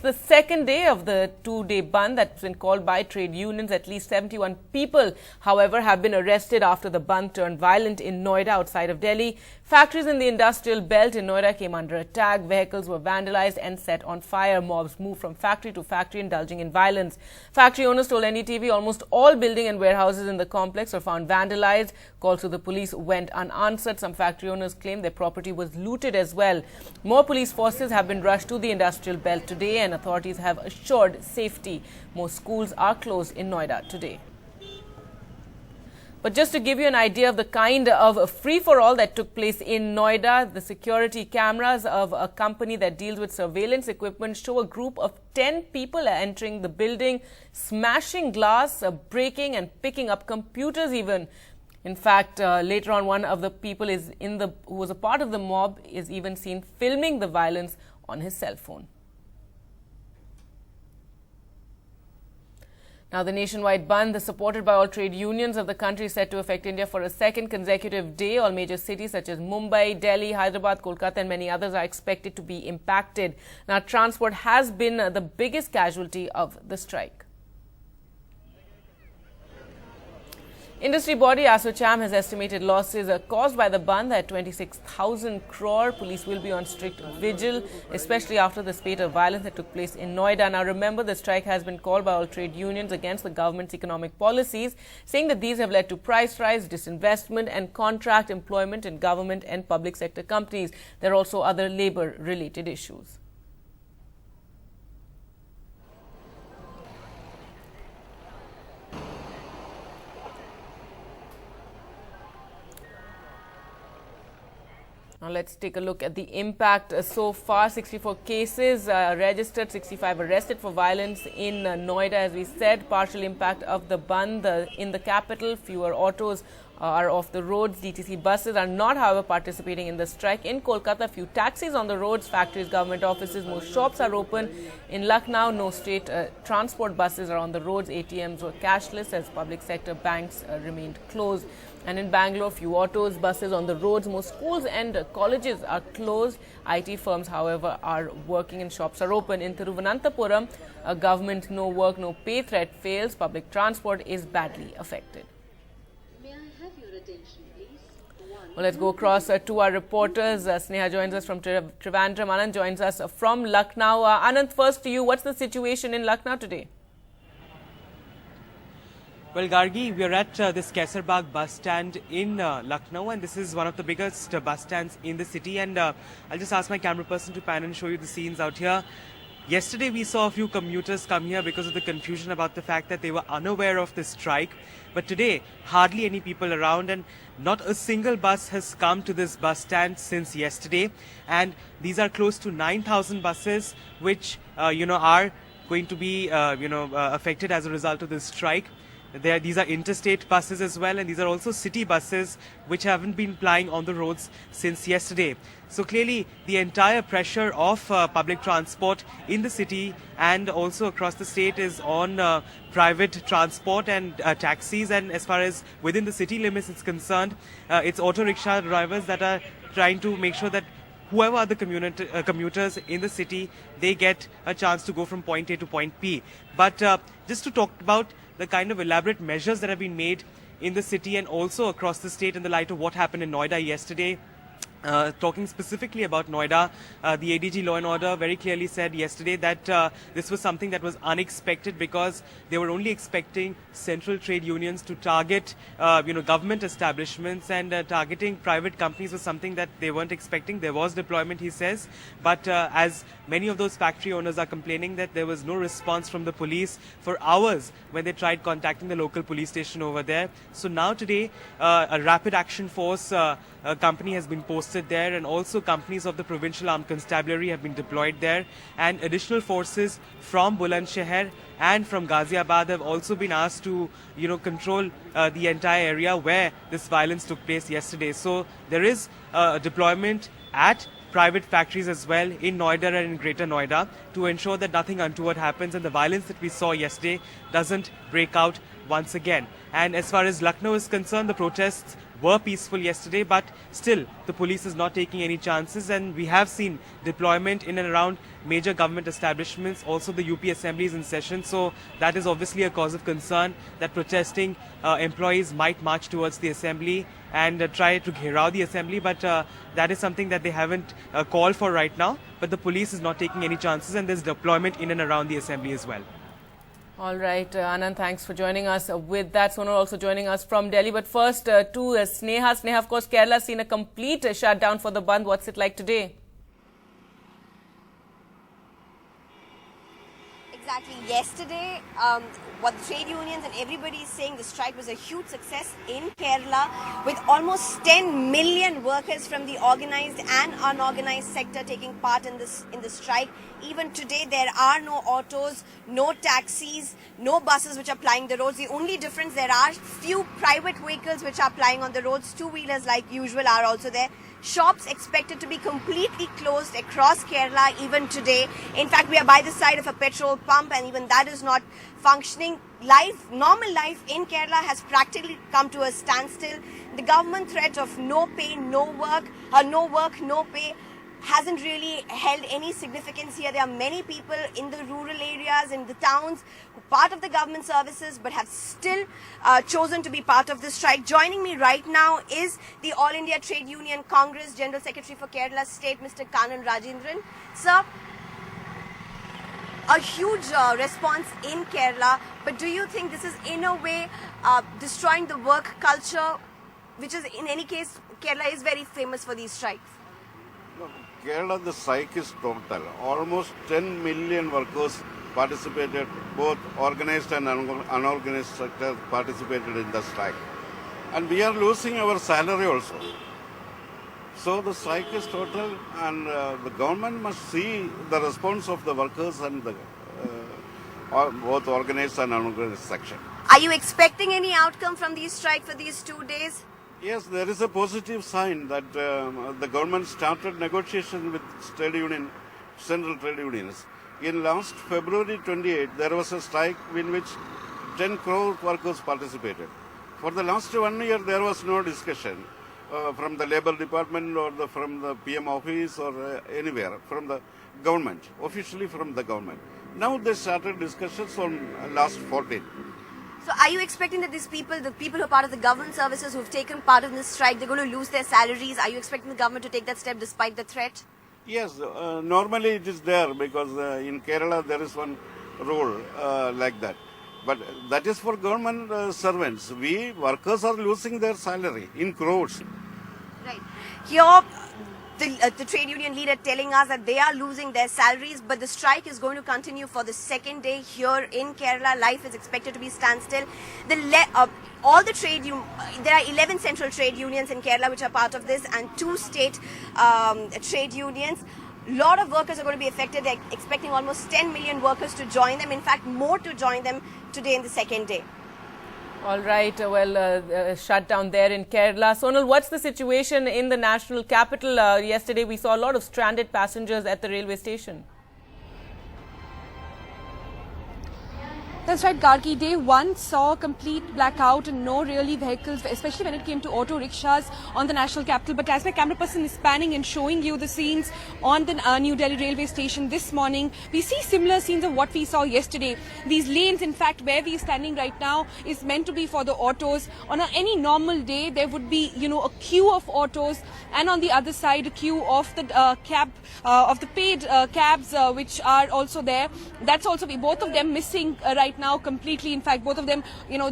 the second day of the two-day Bandh that's been called by trade unions. At least 71 people, however, have been arrested after the Bandh turned violent in Noida outside of Delhi. Factories in the industrial belt in Noida came under attack. Vehicles were vandalized and set on fire. Mobs moved from factory to factory, indulging in violence. Factory owners told NDTV almost all building and warehouses in the complex were found vandalized. Calls to the police went unanswered. Some factory owners claimed their property was looted as well. More police forces have been rushed to the industrial belt today, and authorities have assured safety. Most schools are closed in Noida today. But just to give you an idea of the kind of free-for-all that took place in Noida, the security cameras of a company that deals with surveillance equipment show a group of 10 people entering the building, smashing glass, breaking and picking up computers even. In fact, later on, one of the people who was a part of the mob is even seen filming the violence on his cell phone. Now, the nationwide Bandh, supported by all trade unions of the country, is set to affect India for a second consecutive day. All major cities such as Mumbai, Delhi, Hyderabad, Kolkata and many others are expected to be impacted. Now, transport has been the biggest casualty of the strike. Industry body ASSOCHAM has estimated losses caused by the Bandh at 26,000 crore. Police will be on strict vigil, especially after the spate of violence that took place in Noida. Now, remember, the strike has been called by all trade unions against the government's economic policies, saying that these have led to price rise, disinvestment and contract employment in government and public sector companies. There are also other labour-related issues. Now, let's take a look at the impact so far. 64 cases registered, 65 arrested for violence in Noida. As we said, partial impact of the Bandh in the capital. Fewer autos are off the roads. DTC buses are not, however, participating in the strike. In Kolkata, few taxis on the roads, factories, government offices, most shops are open. In Lucknow, no state transport buses are on the roads. ATMs were cashless as public sector banks remained closed. And in Bangalore, few autos, buses on the roads. Most schools and colleges are closed. IT firms, however, are working and shops are open. In Thiruvananthapuram, a government no work, no pay threat fails. Public transport is badly affected. May I have your attention, please? Well, let's go across to our reporters. Sneha joins us from Trivandrum. Anand joins us from Lucknow. Anand, first to you, what's the situation in Lucknow today? Well, Gargi, we are at this Kaisarbagh bus stand in Lucknow, and this is one of the biggest bus stands in the city. And I'll just ask my camera person to pan and show you the scenes out here. Yesterday, we saw a few commuters come here because of the confusion about the fact that they were unaware of the strike. But today, hardly any people around, and not a single bus has come to this bus stand since yesterday. And these are close to 9,000 buses, which, are going to be, affected as a result of this strike. These are interstate buses as well, and these are also city buses which haven't been plying on the roads since yesterday. So clearly the entire pressure of public transport in the city and also across the state is on private transport and taxis, and as far as within the city limits is concerned, it's auto rickshaw drivers that are trying to make sure that whoever are the commuters in the city, they get a chance to go from point A to point B. But just to talk about the kind of elaborate measures that have been made in the city and also across the state in the light of what happened in Noida yesterday. Talking specifically about Noida, the ADG Law and Order very clearly said yesterday that this was something that was unexpected because they were only expecting central trade unions to target, government establishments, and targeting private companies was something that they weren't expecting. There was deployment, he says, but as many of those factory owners are complaining that there was no response from the police for hours when they tried contacting the local police station over there. So now today, a rapid action force company has been posted there, and also companies of the Provincial Armed Constabulary have been deployed there, and additional forces from Bulandshahr and from Ghaziabad have also been asked to control the entire area where this violence took place yesterday. So there is a deployment at private factories as well in Noida and in Greater Noida to ensure that nothing untoward happens and the violence that we saw yesterday doesn't break out once again. And as far as Lucknow is concerned, the protests were peaceful yesterday, but still the police is not taking any chances, and we have seen deployment in and around major government establishments. Also the UP Assembly is in session, so that is obviously a cause of concern that protesting employees might march towards the assembly and try to gheraw the assembly, but that is something that they haven't called for right now. But the police is not taking any chances, and there's deployment in and around the assembly as well. All right, Anand, thanks for joining us. With that, Sonal also joining us from Delhi. But first to Sneha. Sneha, of course, Kerala has seen a complete shutdown for the Bandh. What's it like today? Exactly. Yesterday, what the trade unions and everybody is saying, the strike was a huge success in Kerala, with almost 10 million workers from the organized and unorganized sector taking part in the strike. Even today, there are no autos, no taxis, no buses which are plying the roads. The only difference, there are few private vehicles which are plying on the roads. Two-wheelers like usual are also there. Shops expected to be completely closed across Kerala even today. In fact, we are by the side of a petrol pump, and even that is not functioning. Normal life in Kerala has practically come to a standstill. The government threat of no pay, no work, no pay hasn't really held any significance here. There are many people in the rural areas, in the towns, who are part of the government services but have still chosen to be part of this strike. Joining me right now is the All India Trade Union Congress General Secretary for Kerala State, Mr. Kanan Rajendran. Sir, a huge response in Kerala, but do you think this is in a way destroying the work culture, which is, in any case, Kerala is very famous for these strikes? No, Kerala, the strike is total. Almost 10 million workers participated, both organized and unorganized sector participated in the strike. And we are losing our salary also. So the strike is total, and the government must see the response of the workers and the both organized and unorganized section. Are you expecting any outcome from these strike for these 2 days? Yes, there is a positive sign that the government started negotiation with trade union, central trade unions. In last February 28, there was a strike in which 10 crore workers participated. For the last 1 year, there was no discussion from the Labour Department or from the PM office or anywhere, from the government, officially from the government. Now they started discussions on last 14. So are you expecting that these people, the people who are part of the government services who have taken part in this strike, they're going to lose their salaries? Are you expecting the government to take that step despite the threat? Yes, normally it is there because in Kerala there is one rule like that. But that is for government servants. We workers are losing their salary in crores. Right. Here, the trade union leader telling us that they are losing their salaries, but the strike is going to continue for the second day here in Kerala. Life is expected to be standstill. All the there are 11 central trade unions in Kerala which are part of this, and 2 state trade unions. A lot of workers are going to be affected. They're expecting almost 10 million workers to join them. In fact, more to join them today in the second day. All right, shut down there in Kerala. Sonal, what's the situation in the national capital? Yesterday, we saw a lot of stranded passengers at the railway station. That's right, Gargi. Day 1 saw complete blackout and no really vehicles, especially when it came to auto rickshaws on the national capital. But as my camera person is panning and showing you the scenes on the New Delhi railway station this morning, we see similar scenes of what we saw yesterday. These lanes, in fact, where we are standing right now is meant to be for the autos. On any normal day, there would be, a queue of autos, and on the other side, a queue of the paid cabs, which are also there. That's also both of them missing right now completely. In fact, both of them,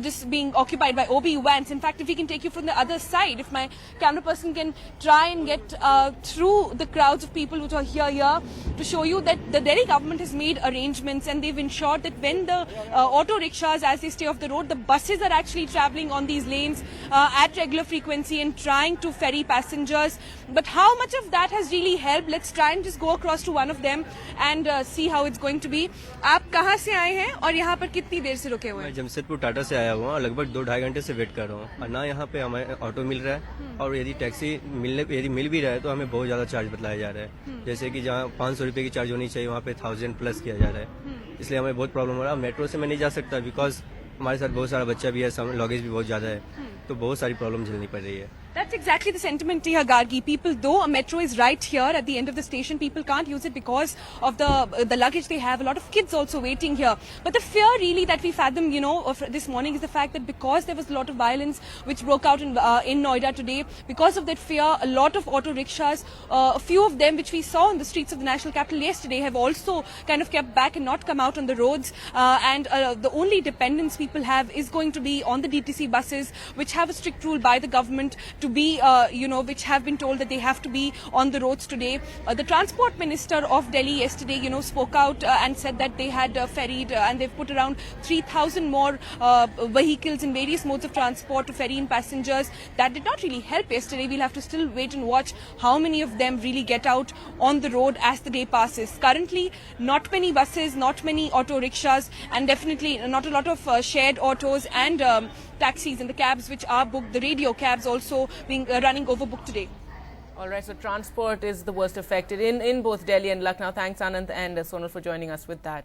just being occupied by OB vans. In fact, if we can take you from the other side, if my camera person can try and get through the crowds of people which are here to show you that the Delhi government has made arrangements, and they've ensured that when the auto rickshaws, as they stay off the road, the buses are actually traveling on these lanes at regular frequency and trying to ferry passengers. But how much of that has really helped? Let's try and just go across to one of them and see how it's going to be. आप कहाँ से आए हैं और यहाँ पर कितनी देर से रुके हुए हैं? मैं जमशेदपुर टाटा से आया हुआ, लगभग 2-2.5 घंटे से वेट कर रहा हूँ, और ना यहाँ पे हमें ऑटो मिल रहा है, और यदि टैक्सी यदि मिल भी रहा है तो हमें बहुत ज्यादा चार्ज बतलाया जा रहा है। जैसे कि जहाँ 500 रुपए की चार्ज होनी चाहिए वहाँ पे 1000 प्लस किया जा रहा है। इसलिए हमें बहुत प्रॉब्लम हो रहा है। मेट्रो से मैं नहीं जा सकता बिकॉज हमारे साथ बहुत सारा बच्चा भी है, लगेज भी बहुत ज़्यादा है, तो बहुत सारी प्रॉब्लम झेलनी पड़ रही है। That's exactly the sentiment here, Gargi. People, though a metro is right here at the end of the station, people can't use it because of the luggage they have. A lot of kids also waiting here. But the fear really that we fathom, of this morning is the fact that because there was a lot of violence which broke out in Noida today, because of that fear, a lot of auto rickshaws, a few of them which we saw on the streets of the national capital yesterday, have also kind of kept back and not come out on the roads. And the only dependence people have is going to be on the DTC buses, which have a strict rule by the government to be, which have been told that they have to be on the roads today. The Transport Minister of Delhi yesterday, spoke out and said that they had ferried and they've put around 3,000 more vehicles in various modes of transport to ferry in passengers. That did not really help yesterday. We'll have to still wait and watch how many of them really get out on the road as the day passes. Currently, not many buses, not many auto rickshaws, and definitely not a lot of shared autos and taxis and the cabs which are booked, the radio cabs also being running overbooked today. All right, so transport is the worst affected in both Delhi and Lucknow. Thanks, Anand and Sonal, for joining us with that.